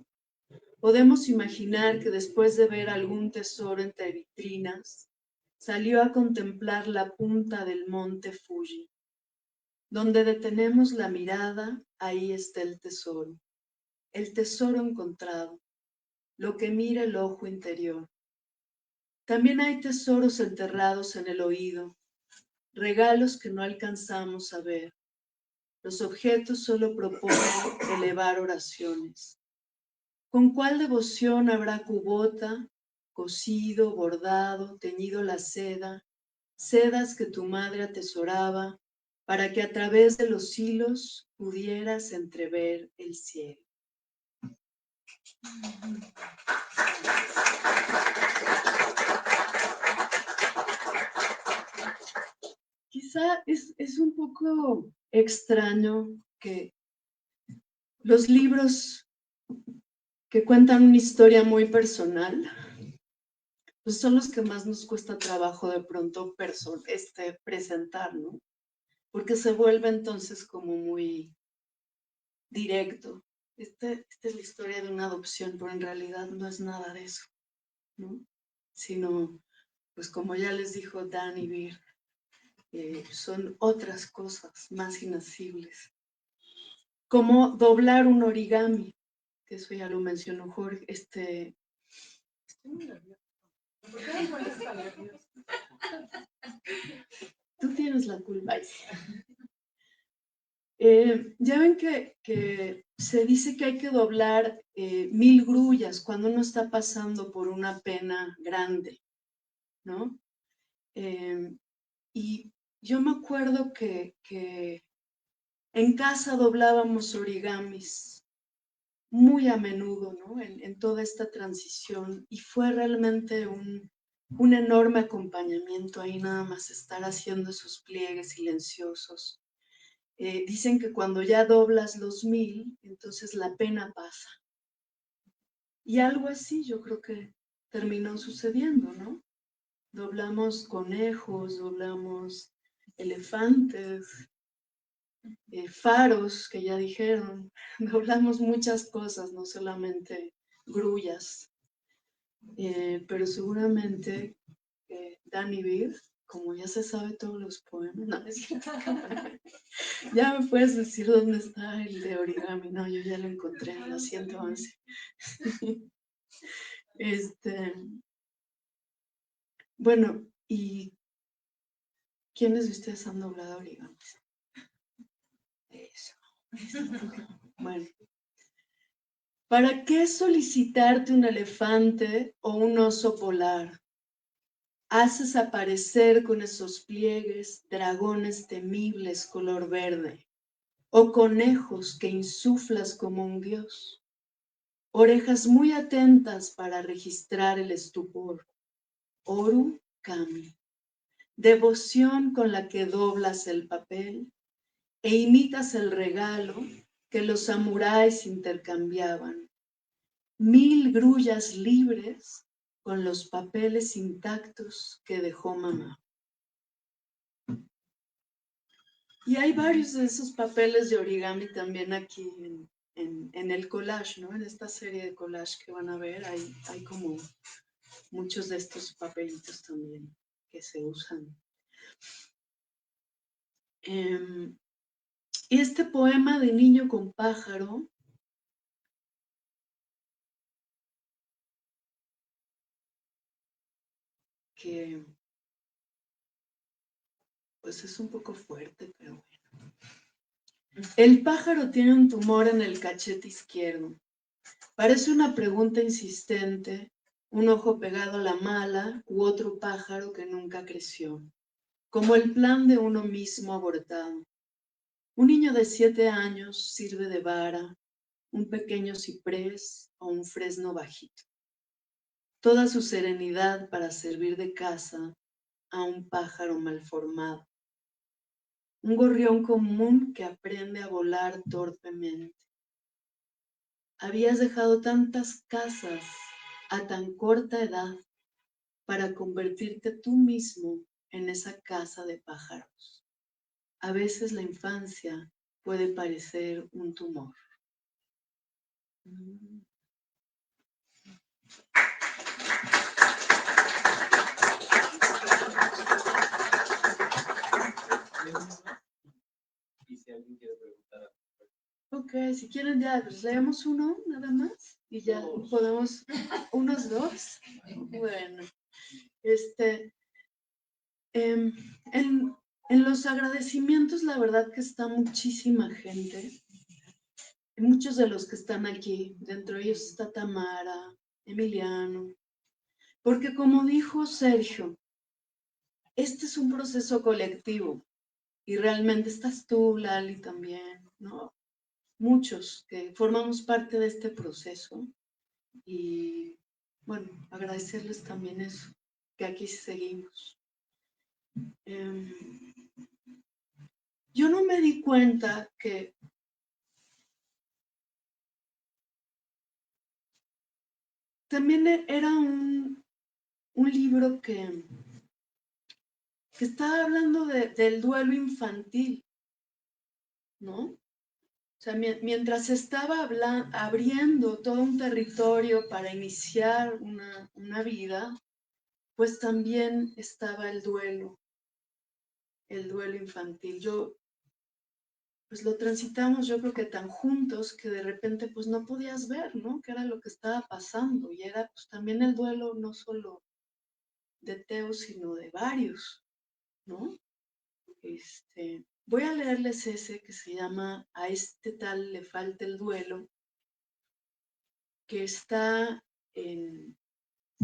Podemos imaginar que después de ver algún tesoro entre vitrinas, salió a contemplar la punta del monte Fuji. Donde detenemos la mirada, ahí está el tesoro encontrado, lo que mira el ojo interior. También hay tesoros enterrados en el oído, regalos que no alcanzamos a ver. Los objetos solo proponen elevar oraciones. ¿Con cuál devoción habrá Kubota, cosido, bordado, teñido la seda, sedas que tu madre atesoraba, para que a través de los hilos pudieras entrever el cielo? Quizá es un poco extraño que los libros que cuentan una historia muy personal, pues son los que más nos cuesta trabajo de pronto presentar, ¿no? Porque se vuelve entonces como muy directo. Esta es la historia de una adopción, pero en realidad no es nada de eso, ¿no? Sino, pues como ya les dijo Dan y Bir, son otras cosas más inacibles. Como doblar un origami, que eso ya lo mencionó Jorge, estoy muy nerviosa. ¿Por qué me molesta nerviosa? Tú tienes la culpa. Ya ven que se dice que hay que doblar 1000 grullas cuando uno está pasando por una pena grande, ¿no? Y yo me acuerdo que en casa doblábamos origamis muy a menudo, ¿no? En toda esta transición, y fue realmente un enorme acompañamiento ahí nada más estar haciendo esos pliegues silenciosos. Dicen que cuando ya doblas los 1000, entonces la pena pasa. Y algo así yo creo que terminó sucediendo, ¿no? Doblamos conejos, doblamos elefantes, faros, que ya dijeron, doblamos muchas cosas, no solamente grullas. Pero seguramente Dan y Bir, como ya se sabe todos los poemas, no, es cierto. Ya me puedes decir dónde está el de origami. No, yo ya lo encontré, lo siento, Once. Bueno, ¿y quiénes de ustedes han doblado origamis? Eso. Bueno. ¿Para qué solicitarte un elefante o un oso polar? Haces aparecer con esos pliegues dragones temibles color verde, o conejos que insuflas como un dios. Orejas muy atentas para registrar el estupor. Oru Kami. Devoción con la que doblas el papel e imitas el regalo que los samuráis intercambiaban. 1000 grullas libres con los papeles intactos que dejó mamá. Y hay varios de esos papeles de origami también aquí en el collage, ¿no? En esta serie de collage que van a ver, hay como muchos de estos papelitos también que se usan. Y este poema de Niño con pájaro, que pues es un poco fuerte, pero bueno. El pájaro tiene un tumor en el cachete izquierdo. Parece una pregunta insistente, un ojo pegado a la mala u otro pájaro que nunca creció, como el plan de uno mismo abortado. Un niño de 7 años sirve de vara, un pequeño ciprés o un fresno bajito. Toda su serenidad para servir de casa a un pájaro malformado. Un gorrión común que aprende a volar torpemente. Habías dejado tantas casas a tan corta edad para convertirte tú mismo en esa casa de pájaros. A veces la infancia puede parecer un tumor. Y si alguien quiere preguntar. Ok, si quieren ya pues leemos uno nada más y ya podemos, unos dos. Bueno, en los agradecimientos la verdad que está muchísima gente. Muchos de los que están aquí, dentro de ellos está Tamara, Emiliano, porque como dijo Sergio, este es un proceso colectivo y realmente estás tú, Lali también, ¿no? Muchos que formamos parte de este proceso y bueno, agradecerles también eso, que aquí seguimos. Yo no me di cuenta que también era un libro que estaba hablando del duelo infantil, ¿no? O sea, mientras estaba abriendo todo un territorio para iniciar una vida, pues también estaba el duelo infantil. Pues lo transitamos yo creo que tan juntos que de repente pues no podías ver, ¿no? Qué era lo que estaba pasando y era pues también el duelo no solo de Teo, sino de varios, ¿no? Voy a leerles ese que se llama A este tal le falta el duelo, que está en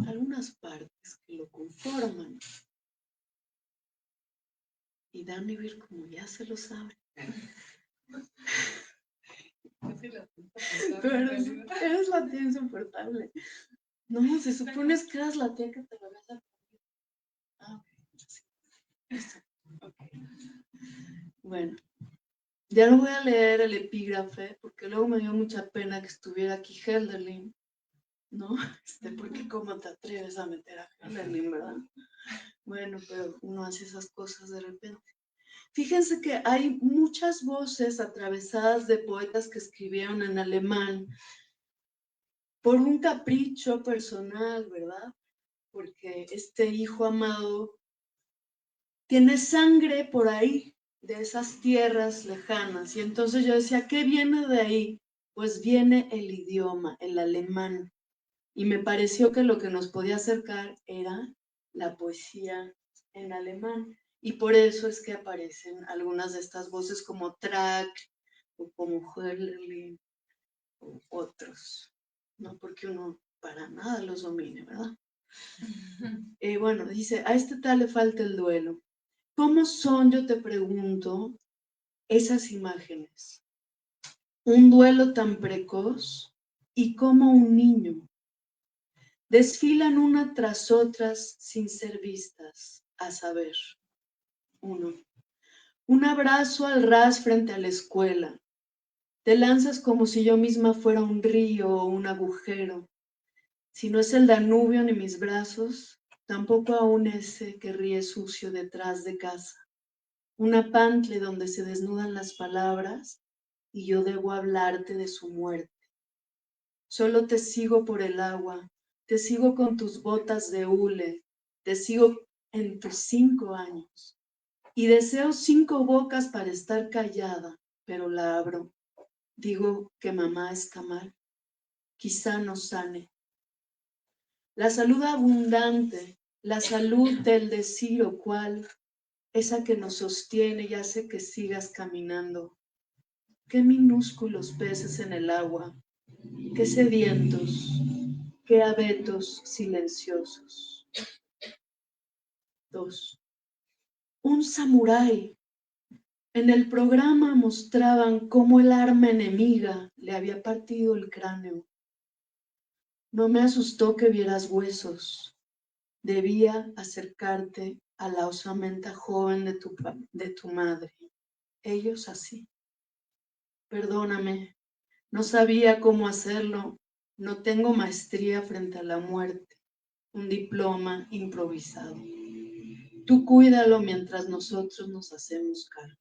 algunas partes que lo conforman. Y Dani Vir, como ya se lo sabe. Tú eres la tía insoportable. No, se supone que eras la tía que te lo habías aprendido. Ah, ok. Bueno, ya no voy a leer el epígrafe porque luego me dio mucha pena que estuviera aquí Helderlin, ¿no? Porque cómo te atreves a meter a Helderlin, ¿verdad? Bueno, pero uno hace esas cosas de repente. Fíjense que hay muchas voces atravesadas de poetas que escribieron en alemán por un capricho personal, ¿verdad? Porque este hijo amado tiene sangre por ahí, de esas tierras lejanas. Y entonces yo decía, ¿qué viene de ahí? Pues viene el idioma, el alemán. Y me pareció que lo que nos podía acercar era la poesía en alemán. Y por eso es que aparecen algunas de estas voces como Track o como Hölderlin o otros. No porque uno para nada los domine, ¿verdad? Bueno, dice, a este tal le falta el duelo. ¿Cómo son, yo te pregunto, esas imágenes? Un duelo tan precoz y como un niño. Desfilan una tras otras sin ser vistas, a saber. 1. Un abrazo al ras frente a la escuela. Te lanzas como si yo misma fuera un río o un agujero. Si no es el Danubio ni mis brazos, tampoco aún ese que ríe sucio detrás de casa. una pantle donde se desnudan las palabras y yo debo hablarte de su muerte. Solo te sigo por el agua, te sigo con tus botas de hule, te sigo en tus 5 años. Y deseo 5 bocas para estar callada, pero la abro. Digo que mamá está mal, quizá no sane. La salud abundante, la salud del decir o cual, esa que nos sostiene y hace que sigas caminando. Qué minúsculos peces en el agua, qué sedientos, qué abetos silenciosos. 2. Un samurái. En el programa mostraban cómo el arma enemiga le había partido el cráneo. No me asustó que vieras huesos. Debía acercarte a la osamenta joven de tu madre. Ellos así. Perdóname, no sabía cómo hacerlo. No tengo maestría frente a la muerte, un diploma improvisado. Tú cuídalo mientras nosotros nos hacemos cargo.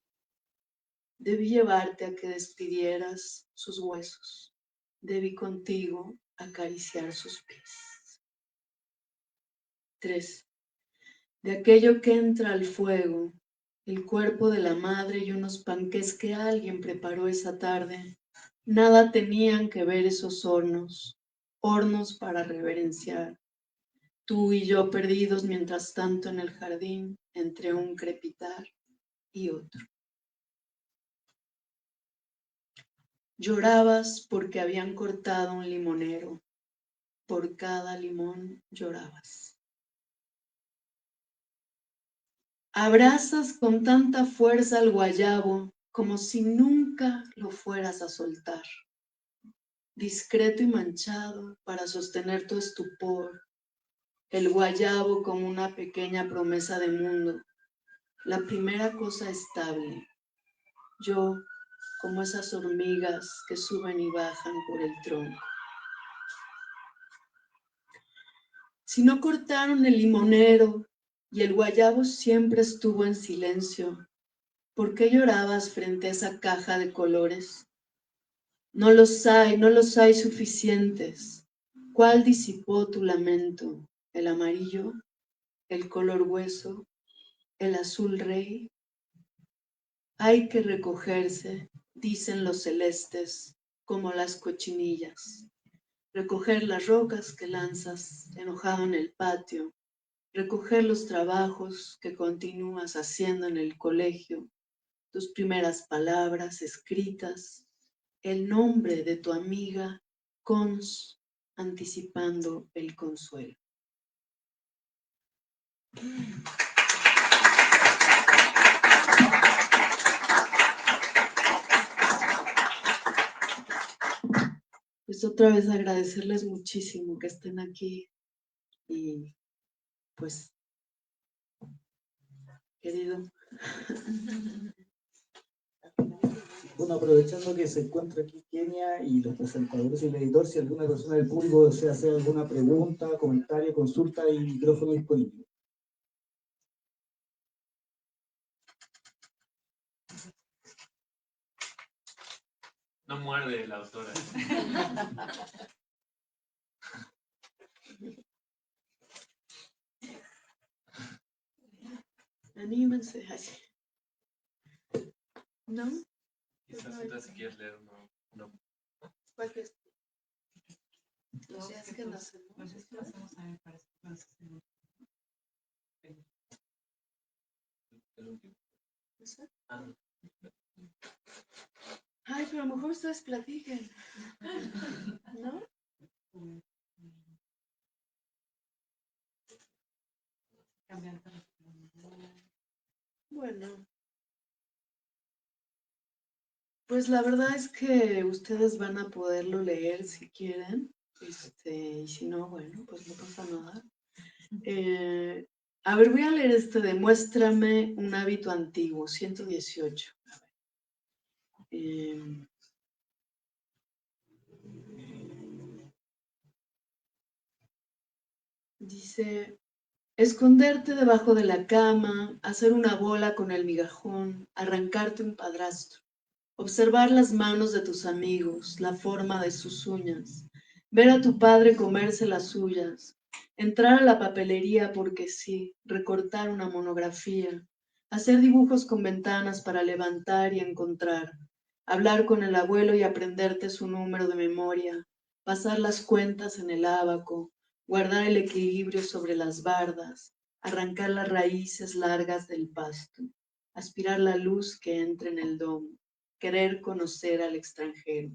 Debí llevarte a que despidieras sus huesos. Debí contigo acariciar sus pies. 3. De aquello que entra al fuego, el cuerpo de la madre y unos panqués que alguien preparó esa tarde, nada tenían que ver esos hornos, hornos para reverenciar. Tú y yo perdidos mientras tanto en el jardín, entre un crepitar y otro. Llorabas porque habían cortado un limonero. Por cada limón llorabas. Abrazas con tanta fuerza al guayabo como si nunca lo fueras a soltar. Discreto y manchado para sostener tu estupor. El guayabo como una pequeña promesa de mundo. La primera cosa estable. Yo como esas hormigas que suben y bajan por el tronco. Si no cortaron el limonero y el guayabo siempre estuvo en silencio, ¿por qué llorabas frente a esa caja de colores? No los hay suficientes. ¿Cuál disipó tu lamento? ¿El amarillo? ¿El color hueso? ¿El azul rey? Hay que recogerse, dicen los celestes, como las cochinillas. Recoger las rocas que lanzas enojado en el patio, recoger los trabajos que continúas haciendo en el colegio, tus primeras palabras escritas, el nombre de tu amiga Cons, anticipando el consuelo. Pues otra vez agradecerles muchísimo que estén aquí y pues, querido. Bueno, aprovechando que se encuentra aquí Kenia y los presentadores y el editor, si alguna persona del público desea hacer alguna pregunta, comentario, consulta, hay micrófono disponible. No muerde la autora. Anímense. ¿No? Quizás si quieres leer uno. ¿Cuál es? Los días que nacemos. El último. Ay, pero a lo mejor ustedes platiquen. ¿No? Bueno. Pues la verdad es que ustedes van a poderlo leer si quieren. Y si no, bueno, pues no pasa nada. A ver, voy a leer Demuéstrame un hábito antiguo, 118. A ver. Dice, Esconderte debajo de la cama, hacer una bola con el migajón, arrancarte un padrastro, observar las manos de tus amigos, la forma de sus uñas, ver a tu padre comerse las suyas, entrar a la papelería porque sí, recortar una monografía, hacer dibujos con ventanas para levantar y encontrar, hablar con el abuelo y aprenderte su número de memoria, pasar las cuentas en el ábaco, guardar el equilibrio sobre las bardas, arrancar las raíces largas del pasto, aspirar la luz que entra en el domo, querer conocer al extranjero.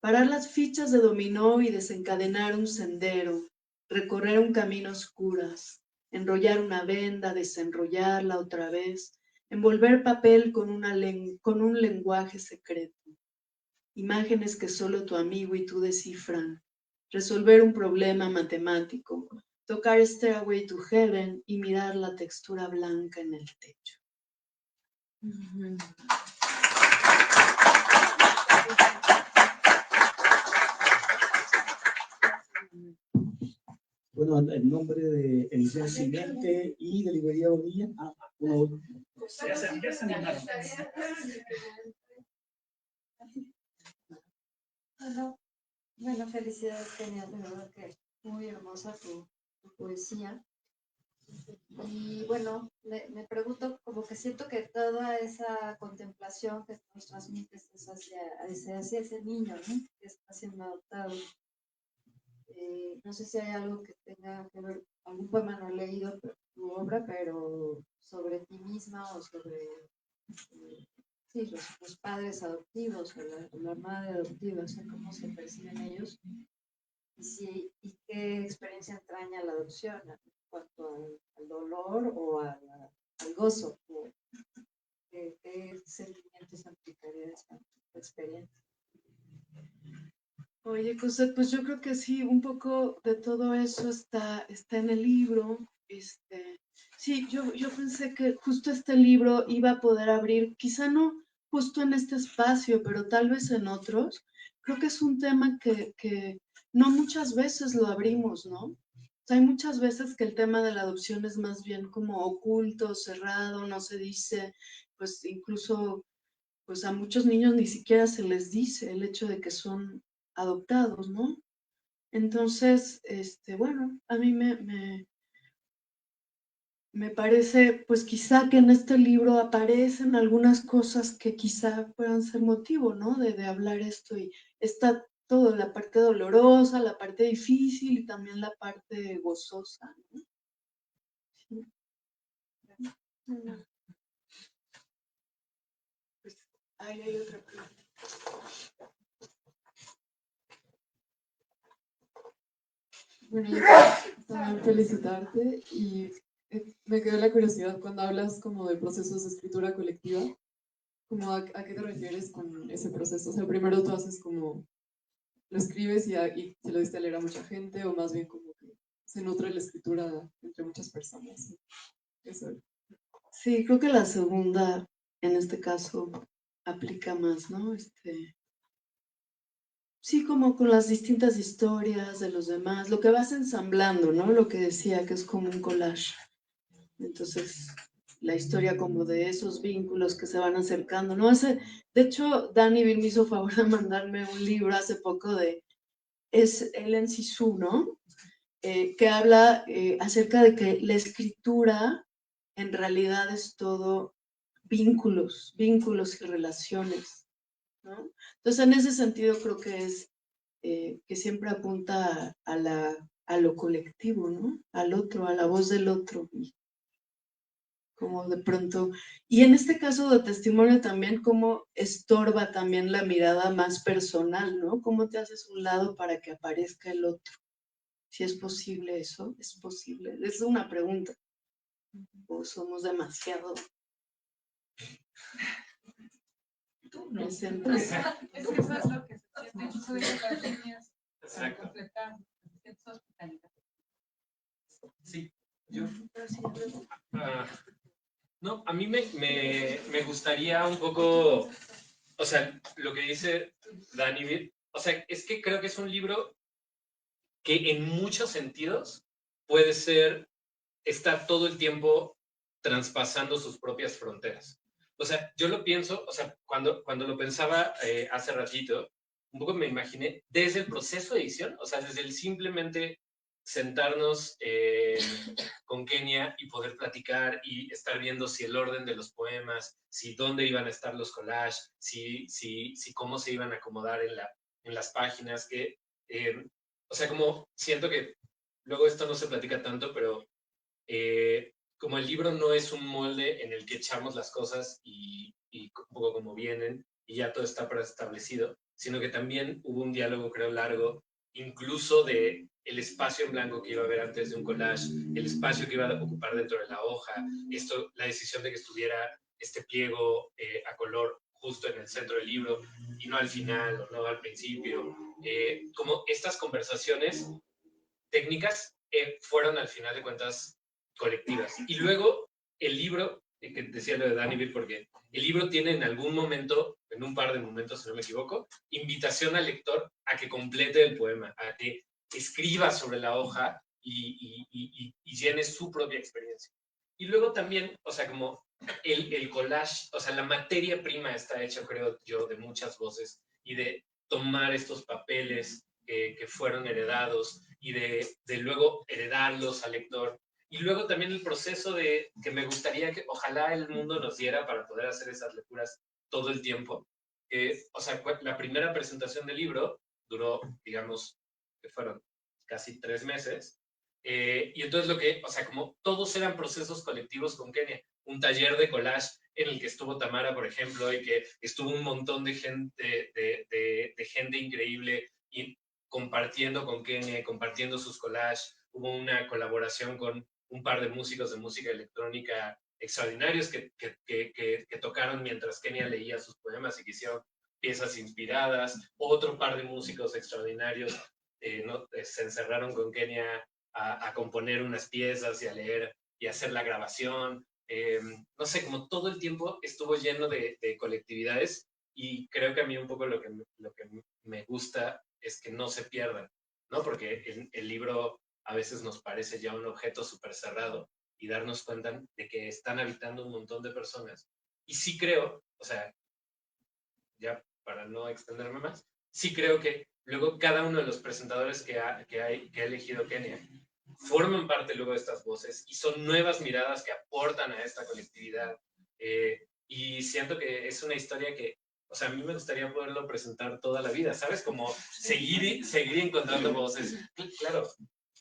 Parar las fichas de dominó y desencadenar un sendero, recorrer un camino a oscuras, enrollar una venda, desenrollarla otra vez, envolver papel con un lenguaje secreto. Imágenes que solo tu amigo y tú descifran, resolver un problema matemático, tocar Stairway to Heaven y mirar la textura blanca en el techo. Bueno, en nombre de Ediciones Simiente y de Librería Bonilla, uno, Ya se animaron. Bueno, felicidades, Kenia, de verdad que muy hermosa tu poesía. Y bueno, me pregunto, como que siento que toda esa contemplación que nos transmites es hacia ese niño, ¿no? Que está siendo adoptado. No sé si hay algo que tenga que ver, algún poema no he leído tu obra, pero sobre ti misma o sobre sí, los padres adoptivos o la madre adoptiva, o sea, cómo se perciben ellos y qué experiencia entraña la adopción en cuanto al dolor o al gozo, o qué sentimientos implicaría esa experiencia. Oye, Cosette, pues yo creo que sí, un poco de todo eso está en el libro. Sí, yo pensé que justo este libro iba a poder abrir, quizá no justo en este espacio, pero tal vez en otros. Creo que es un tema que no muchas veces lo abrimos, ¿no? O sea, hay muchas veces que el tema de la adopción es más bien como oculto, cerrado, no se dice, pues incluso pues a muchos niños ni siquiera se les dice el hecho de que son adoptados, ¿no? Entonces, bueno, a mí me parece, pues quizá que en este libro aparecen algunas cosas que quizá puedan ser motivo, ¿no? De hablar esto y está todo, la parte dolorosa, la parte difícil y también la parte gozosa, ¿no? Sí. Pues ahí hay otra pregunta. Bueno, yo también felicitarte y me quedó la curiosidad cuando hablas como de procesos de escritura colectiva, como a qué te refieres con ese proceso. O sea, primero tú haces como, lo escribes y se lo diste a leer a mucha gente o más bien como que se nutre la escritura entre muchas personas. Eso. Sí, creo que la segunda, en este caso, aplica más, ¿no? Sí, como con las distintas historias de los demás, lo que vas ensamblando, ¿no? Lo que decía, que es como un collage. Entonces, la historia como de esos vínculos que se van acercando, ¿no? De hecho, Dani Bill me hizo favor de mandarme un libro hace poco es Ellen Sisu, ¿no? Que habla acerca de que la escritura en realidad es todo vínculos y relaciones, ¿no? Entonces, en ese sentido creo que es que siempre apunta a lo colectivo, ¿no? Al otro, a la voz del otro. Y como de pronto, y en este caso de testimonio también, cómo estorba también la mirada más personal, ¿no? Cómo te haces un lado para que aparezca el otro. Si es posible eso, es posible. Es una pregunta. ¿O somos demasiado presentes? Es que eso es lo que se siente, incluso de las líneas para Exacto. completar esta hospitalidad. Sí, yo. No, a mí me gustaría un poco, o sea, lo que dice Dani, o sea, es que creo que es un libro que en muchos sentidos puede ser está todo el tiempo traspasando sus propias fronteras. O sea, yo lo pienso, o sea, cuando lo pensaba hace ratito, un poco me imaginé desde el proceso de edición, o sea, desde el simplemente sentarnos con Kenia y poder platicar y estar viendo si el orden de los poemas, si dónde iban a estar los collages, si cómo se iban a acomodar en las páginas, que, o sea, como siento que luego esto no se platica tanto, pero como el libro no es un molde en el que echamos las cosas y un poco como vienen y ya todo está preestablecido, sino que también hubo un diálogo, creo, largo, incluso de el espacio en blanco que iba a haber antes de un collage, el espacio que iba a ocupar dentro de la hoja, la decisión de que estuviera este pliego a color justo en el centro del libro y no al final o no al principio. Como estas conversaciones técnicas fueron al final de cuentas colectivas. Y luego el libro, que decía lo de Danny Beer, porque el libro tiene en algún momento, en un par de momentos, si no me equivoco, invitación al lector a que complete el poema, a que escriba sobre la hoja y llene su propia experiencia. Y luego también, o sea, como el collage, o sea, la materia prima está hecha, creo yo, de muchas voces y de tomar estos papeles que fueron heredados y de luego heredarlos al lector. Y luego también el proceso de que me gustaría que ojalá el mundo nos diera para poder hacer esas lecturas todo el tiempo. O sea, la primera presentación del libro duró, digamos, que fueron casi 3 meses. Y entonces o sea, como todos eran procesos colectivos con Kenia, un taller de collage en el que estuvo Tamara, por ejemplo, y que estuvo un montón de gente, de gente increíble y compartiendo con Kenia, compartiendo sus collages. Hubo una colaboración con un par de músicos de música electrónica extraordinarios que tocaron mientras Kenia leía sus poemas y que hicieron piezas inspiradas. Otro par de músicos extraordinarios se encerraron con Kenia a componer unas piezas y a leer y a hacer la grabación. No sé, como todo el tiempo estuvo lleno de colectividades y creo que a mí un poco lo que me gusta es que no se pierdan, ¿no? Porque el libro a veces nos parece ya un objeto súper cerrado y darnos cuenta de que están habitando un montón de personas. Y sí creo, o sea, ya para no extenderme más, sí creo que luego cada uno de los presentadores que ha elegido Kenia forman parte luego de estas voces y son nuevas miradas que aportan a esta colectividad. Y siento que es una historia que, o sea, a mí me gustaría poderlo presentar toda la vida, ¿sabes? Como seguir encontrando voces. Claro,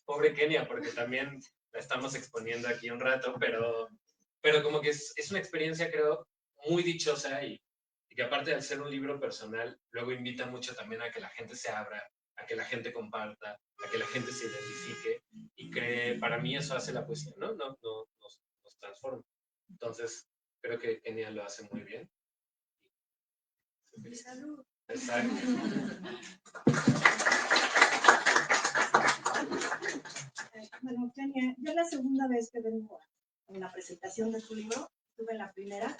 pobre Kenia, porque también la estamos exponiendo aquí un rato, pero como que es una experiencia, creo, muy dichosa y que aparte de ser un libro personal, luego invita mucho también a que la gente se abra, a que la gente comparta, a que la gente se identifique y que para mí eso hace la poesía, ¿no? Nos transforma. Entonces, creo que Kenia lo hace muy bien. Salud. Exacto. Bueno, Kenia, yo la segunda vez que vengo en la presentación de tu libro, estuve en la primera.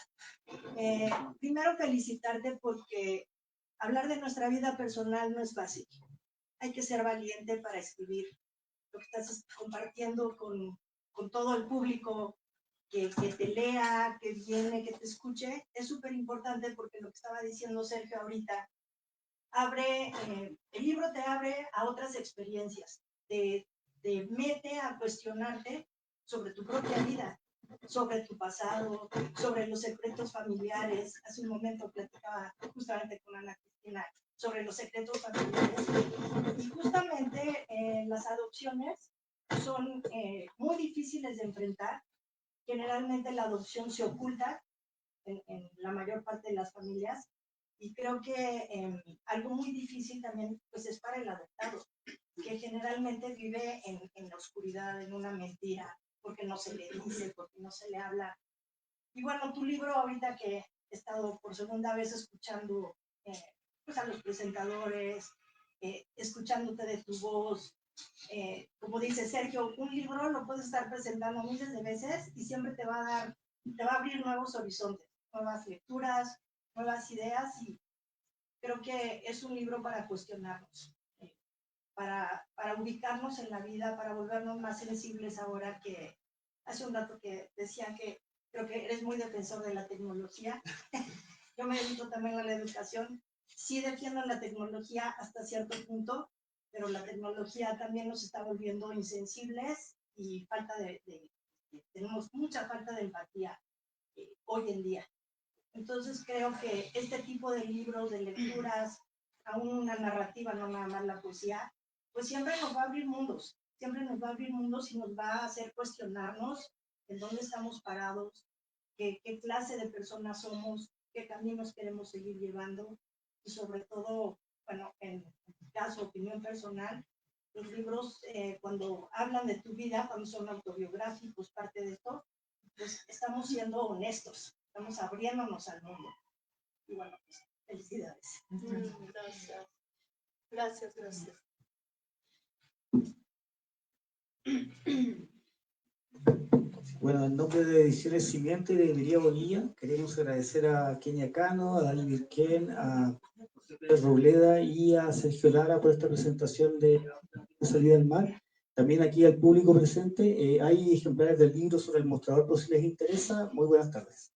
Primero felicitarte porque hablar de nuestra vida personal no es fácil. Hay que ser valiente para escribir lo que estás compartiendo con todo el público que te lea, que viene, que te escuche. Es súper importante porque lo que estaba diciendo Sergio ahorita, el libro te abre a otras experiencias, te mete a cuestionarte sobre tu propia vida, sobre tu pasado, sobre los secretos familiares. Hace un momento platicaba justamente con Ana Cristina sobre los secretos familiares y justamente las adopciones son muy difíciles de enfrentar. Generalmente la adopción se oculta en la mayor parte de las familias y creo que algo muy difícil también pues es para el adoptado, que generalmente vive en la oscuridad, en una mentira, porque no se le dice, porque no se le habla. Y bueno, tu libro ahorita que he estado por segunda vez escuchando pues a los presentadores, escuchándote de tu voz, como dice Sergio, un libro lo puedes estar presentando miles de veces y siempre te va a abrir nuevos horizontes, nuevas lecturas, nuevas ideas y creo que es un libro para cuestionarnos, para ubicarnos en la vida, para volvernos más sensibles ahora que hace un rato que decían que creo que eres muy defensor de la tecnología. Yo me dedico también a la educación. Sí defiendo la tecnología hasta cierto punto, pero la tecnología también nos está volviendo insensibles y tenemos mucha falta de empatía hoy en día. Entonces creo que este tipo de libros, de lecturas, aún una narrativa, no nada más la poesía, pues siempre nos va a abrir mundos, siempre nos va a abrir mundos y nos va a hacer cuestionarnos en dónde estamos parados, qué clase de personas somos, qué caminos queremos seguir llevando y sobre todo, bueno, en mi caso, opinión personal, los libros cuando hablan de tu vida, cuando son autobiográficos, parte de esto, pues estamos siendo honestos, estamos abriéndonos al mundo. Y bueno, pues, felicidades. Gracias. Gracias, gracias. Bueno, en nombre de Ediciones Simiente y de Librería Bonilla, queremos agradecer a Kenia Cano, a Dani Virquén, a José Pérez Robleda y a Sergio Lara por esta presentación de Salida del Mar. También aquí al público presente, hay ejemplares del libro sobre el mostrador por si les interesa. Muy buenas tardes.